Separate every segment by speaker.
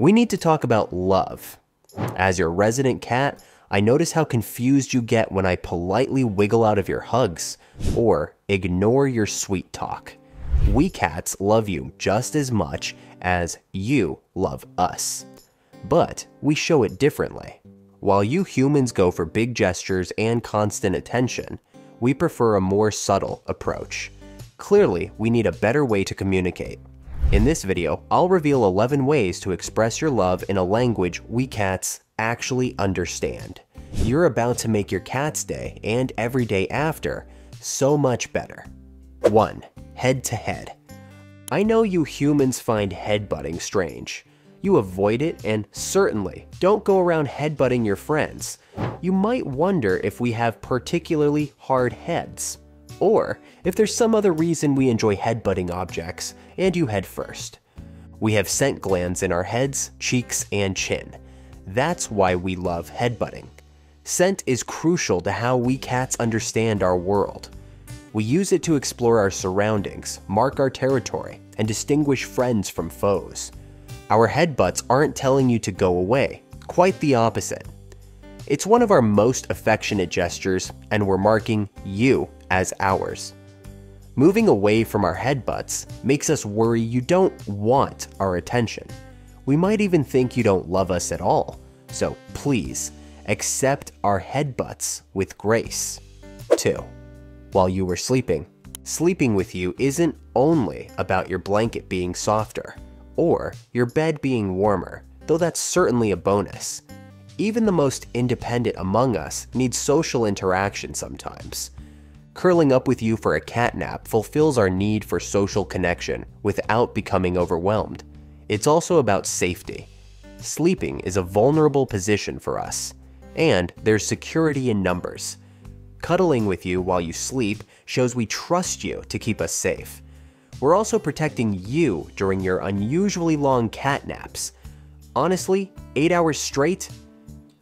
Speaker 1: We need to talk about love. As your resident cat, I notice how confused you get when I politely wiggle out of your hugs or ignore your sweet talk. We cats love you just as much as you love us, but we show it differently. While you humans go for big gestures and constant attention, we prefer a more subtle approach. Clearly, we need a better way to communicate. In this video, I'll reveal 11 ways to express your love in a language we cats actually understand. You're about to make your cat's day and every day after so much better. 1. Head to head. I know you humans find headbutting strange. You avoid it and certainly don't go around headbutting your friends. You might wonder if we have particularly hard heads, or if there's some other reason we enjoy headbutting objects and you head first. We have scent glands in our heads, cheeks, and chin. That's why we love headbutting. Scent is crucial to how we cats understand our world. We use it to explore our surroundings, mark our territory, and distinguish friends from foes. Our headbutts aren't telling you to go away, quite the opposite. It's one of our most affectionate gestures, and we're marking you as ours. Moving away from our headbutts makes us worry you don't want our attention. We might even think you don't love us at all, so please accept our headbutts with grace. 2. While you were sleeping. Sleeping with you isn't only about your blanket being softer or your bed being warmer, though that's certainly a bonus. Even the most independent among us need social interaction sometimes. Curling up with you for a cat nap fulfills our need for social connection without becoming overwhelmed. It's also about safety. Sleeping is a vulnerable position for us, and there's security in numbers. Cuddling with you while you sleep shows we trust you to keep us safe. We're also protecting you during your unusually long cat naps. Honestly, 8 hours straight?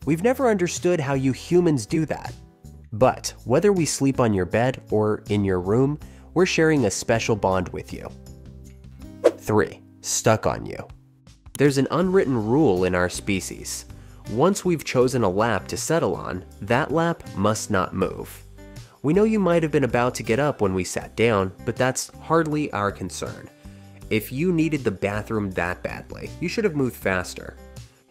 Speaker 1: We've never understood how you humans do that. But whether we sleep on your bed or in your room, we're sharing a special bond with you. 3. Stuck on you. There's an unwritten rule in our species. Once we've chosen a lap to settle on, that lap must not move. We know you might have been about to get up when we sat down, but that's hardly our concern. If you needed the bathroom that badly, you should have moved faster.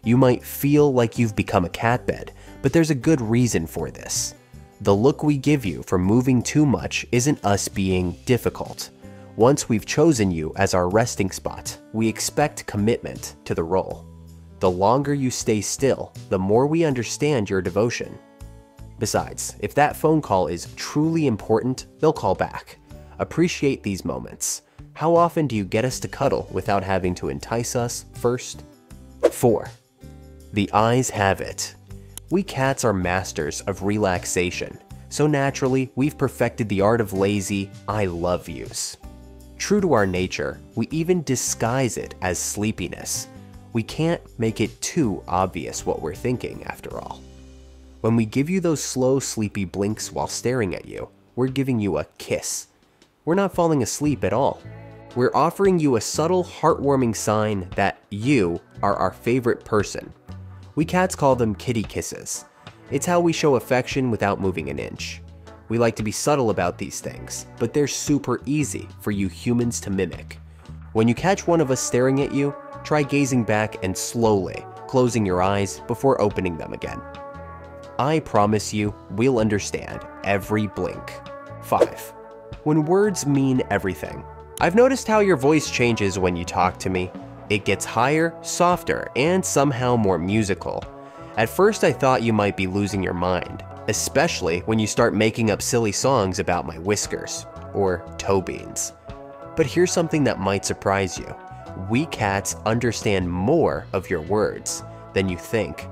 Speaker 1: You might feel like you've become a cat bed, but there's a good reason for this. The look we give you for moving too much isn't us being difficult. Once we've chosen you as our resting spot, we expect commitment to the role. The longer you stay still, the more we understand your devotion. Besides, if that phone call is truly important, they'll call back. Appreciate these moments. How often do you get us to cuddle without having to entice us first? 4. The eyes have it. We cats are masters of relaxation, so naturally we've perfected the art of lazy I love yous. True to our nature, we even disguise it as sleepiness. We can't make it too obvious what we're thinking, after all. When we give you those slow, sleepy blinks while staring at you, we're giving you a kiss. We're not falling asleep at all. We're offering you a subtle, heartwarming sign that you are our favorite person. We cats call them kitty kisses. It's how we show affection without moving an inch. We like to be subtle about these things, but they're super easy for you humans to mimic. When you catch one of us staring at you, try gazing back and slowly closing your eyes before opening them again. I promise you, we'll understand every blink. 5. When words mean everything. I've noticed how your voice changes when you talk to me. It gets higher, softer, and somehow more musical. At first I thought you might be losing your mind, especially when you start making up silly songs about my whiskers, or toe beans. But here's something that might surprise you. We cats understand more of your words than you think.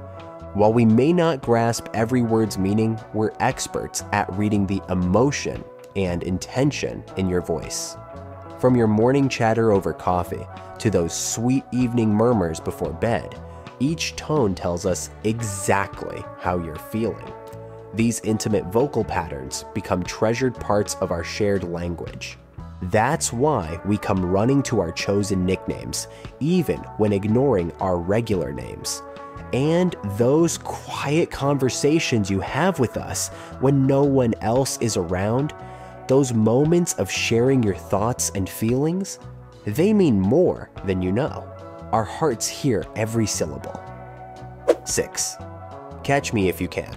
Speaker 1: While we may not grasp every word's meaning, we're experts at reading the emotion and intention in your voice. From your morning chatter over coffee to those sweet evening murmurs before bed, each tone tells us exactly how you're feeling. These intimate vocal patterns become treasured parts of our shared language. That's why we come running to our chosen nicknames, even when ignoring our regular names. And those quiet conversations you have with us when no one else is around, those moments of sharing your thoughts and feelings, they mean more than you know. Our hearts hear every syllable. 6. Catch me if you can.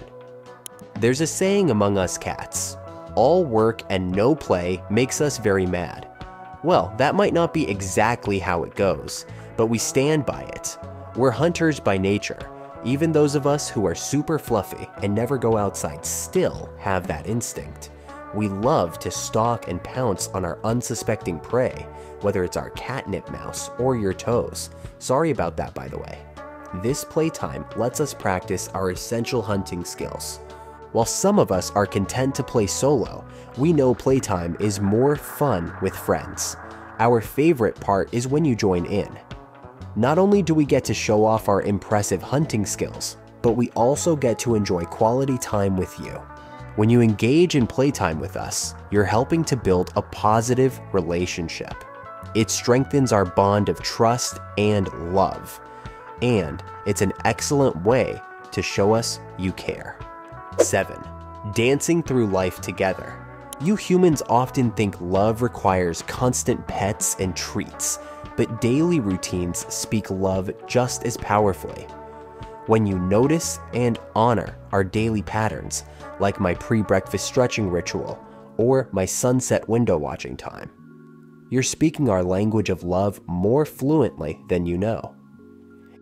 Speaker 1: There's a saying among us cats, all work and no play makes us very mad. Well, that might not be exactly how it goes, but we stand by it. We're hunters by nature. Even those of us who are super fluffy and never go outside still have that instinct. We love to stalk and pounce on our unsuspecting prey, whether it's our catnip mouse or your toes. Sorry about that, by the way. This playtime lets us practice our essential hunting skills. While some of us are content to play solo, we know playtime is more fun with friends. Our favorite part is when you join in. Not only do we get to show off our impressive hunting skills, but we also get to enjoy quality time with you. When you engage in playtime with us, you're helping to build a positive relationship. It strengthens our bond of trust and love, and it's an excellent way to show us you care. 7. Dancing through life together. You humans often think love requires constant pets and treats, but daily routines speak love just as powerfully. When you notice and honor our daily patterns, like my pre-breakfast stretching ritual or my sunset window watching time, you're speaking our language of love more fluently than you know.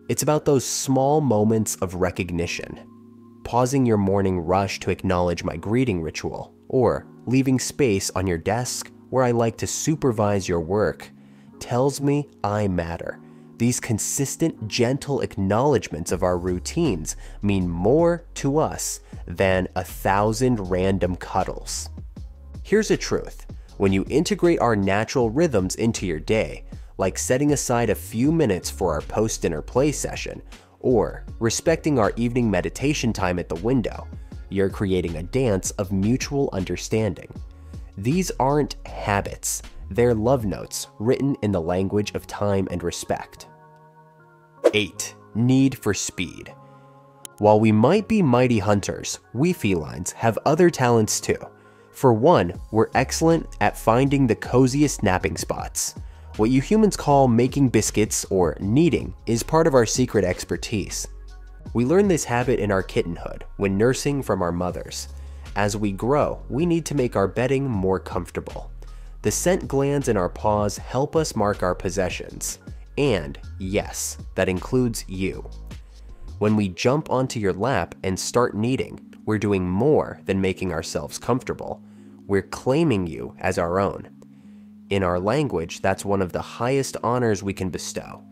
Speaker 1: It's about those small moments of recognition. Pausing your morning rush to acknowledge my greeting ritual, or leaving space on your desk where I like to supervise your work, tells me I matter. These consistent, gentle acknowledgments of our routines mean more to us than 1,000 random cuddles. Here's a truth. When you integrate our natural rhythms into your day, like setting aside a few minutes for our post-dinner play session, or respecting our evening meditation time at the window, you're creating a dance of mutual understanding. These aren't habits, they're love notes written in the language of time and respect. 8. Need for speed. While we might be mighty hunters, we felines have other talents too. For one, we're excellent at finding the coziest napping spots. What you humans call making biscuits or kneading is part of our secret expertise. We learn this habit in our kittenhood when nursing from our mothers. As we grow, we need to make our bedding more comfortable. The scent glands in our paws help us mark our possessions. And yes, that includes you. When we jump onto your lap and start kneading, we're doing more than making ourselves comfortable. We're claiming you as our own. In our language, that's one of the highest honors we can bestow.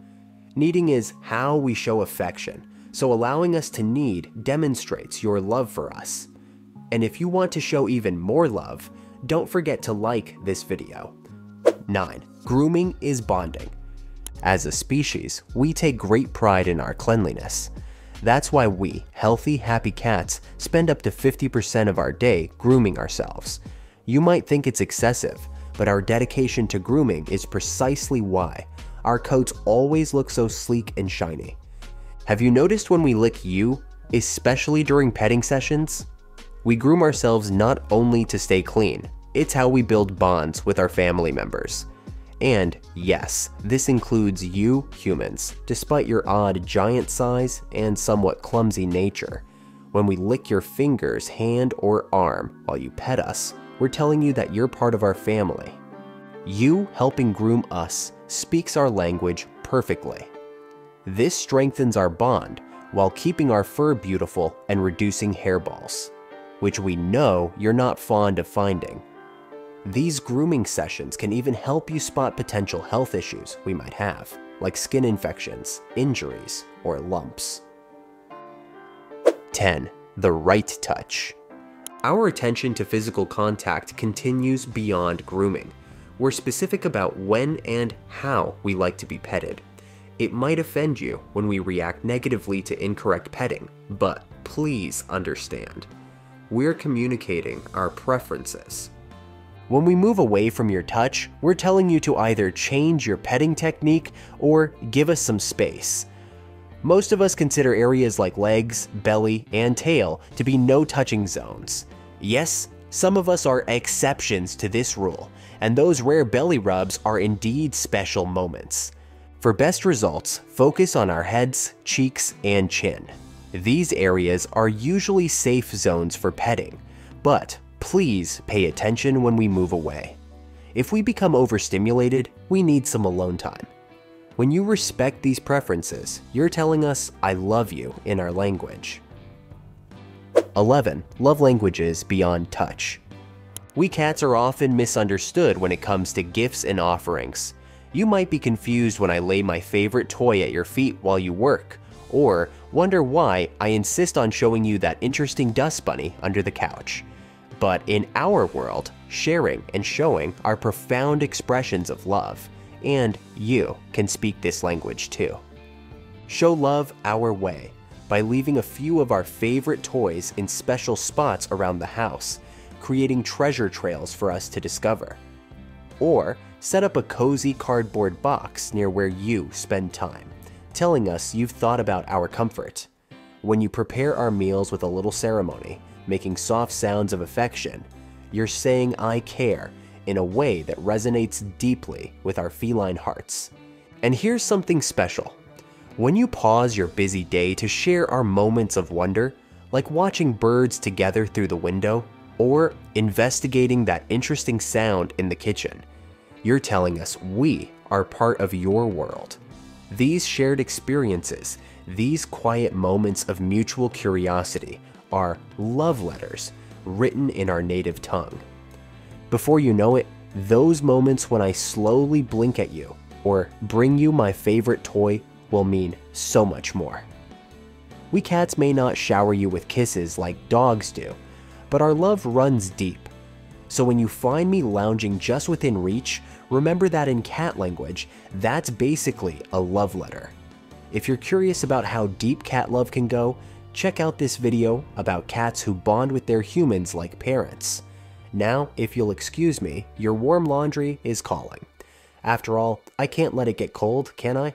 Speaker 1: Kneading is how we show affection, so allowing us to knead demonstrates your love for us. And if you want to show even more love, don't forget to like this video. 9. Grooming is bonding. As a species, we take great pride in our cleanliness. That's why we, healthy, happy cats, spend up to 50% of our day grooming ourselves. You might think it's excessive, but our dedication to grooming is precisely why. Our coats always look so sleek and shiny. Have you noticed when we lick you, especially during petting sessions? We groom ourselves not only to stay clean, it's how we build bonds with our family members. And yes, this includes you humans, despite your odd giant size and somewhat clumsy nature. When we lick your fingers, hand, or arm while you pet us, we're telling you that you're part of our family. You helping groom us speaks our language perfectly. This strengthens our bond while keeping our fur beautiful and reducing hairballs, which we know you're not fond of finding. These grooming sessions can even help you spot potential health issues we might have, like skin infections, injuries, or lumps. 10. The right touch. Our attention to physical contact continues beyond grooming. We're specific about when and how we like to be petted. It might offend you when we react negatively to incorrect petting, but please understand. We're communicating our preferences. When we move away from your touch, we're telling you to either change your petting technique or give us some space. Most of us consider areas like legs, belly, and tail to be no touching zones. Yes, some of us are exceptions to this rule, and those rare belly rubs are indeed special moments. For best results, focus on our heads, cheeks, and chin. These areas are usually safe zones for petting, but please pay attention when we move away. If we become overstimulated, we need some alone time. When you respect these preferences, you're telling us, "I love you" in our language. 11. Love languages beyond touch. We cats are often misunderstood when it comes to gifts and offerings. You might be confused when I lay my favorite toy at your feet while you work, or wonder why I insist on showing you that interesting dust bunny under the couch. But in our world, sharing and showing are profound expressions of love, and you can speak this language too. Show love our way by leaving a few of our favorite toys in special spots around the house, creating treasure trails for us to discover. Or set up a cozy cardboard box near where you spend time, telling us you've thought about our comfort. When you prepare our meals with a little ceremony, making soft sounds of affection, you're saying "I care" in a way that resonates deeply with our feline hearts. And here's something special. When you pause your busy day to share our moments of wonder, like watching birds together through the window, or investigating that interesting sound in the kitchen, you're telling us we are part of your world. These shared experiences, these quiet moments of mutual curiosity, are love letters written in our native tongue. Before you know it, those moments when I slowly blink at you or bring you my favorite toy will mean so much more. We cats may not shower you with kisses like dogs do, but our love runs deep. So when you find me lounging just within reach, remember that in cat language, that's basically a love letter. If you're curious about how deep cat love can go, check out this video about cats who bond with their humans like parents. Now, if you'll excuse me, your warm laundry is calling. After all, I can't let it get cold, can I?